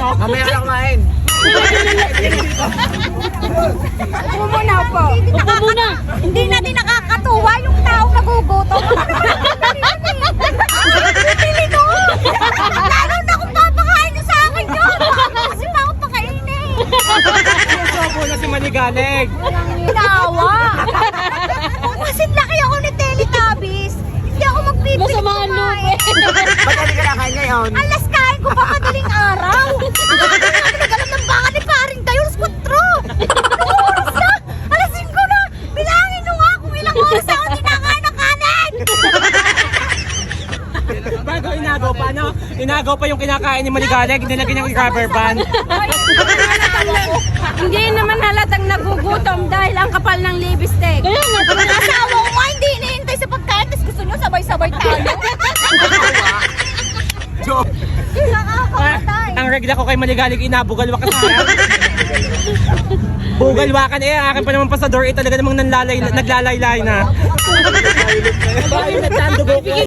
pasok. Mamaya ka kumain. Upo muna po. Upo muna. Hindi na din nakakatuwa yung taong nagugutom. Pipili ko. Lalo na kung papakain nyo sa akin yun. Kasi pa ako pakainin. Upo na si Manigalig. Walang ginawa. Kung kasing laki ako ni Teletubbies, hindi ako magpipili Masama ang loob eh. Ba't hindi ka nakain ngayon? Alas kain ko pa madaling araw. Nagalam ng baka ni paring tayo, alas 4. Anong oras na? Alas 5 na. Bilangin nyo nga kung ilang oras ako kinakain ng kanin. Bago inagaw pa, no? Inagaw pa yung kinakain ni Manigalig. Nilagyan yung rubber band. Hindi naman halatang nagugutom dahil ang kapal ng lipstick. Kaya nga, Ang asawa ko nga hindi iniintay sa pagkain, tapos gusto nyo sabay-sabay tayo. Joke. Nakakamatay. Ang regla ko kay Manigalig, inabugalwa ka sa bugalwakan eh, akin pa naman pasador, talaga namang naglalayla na. Violet na yan. Violet na ang dugo ko.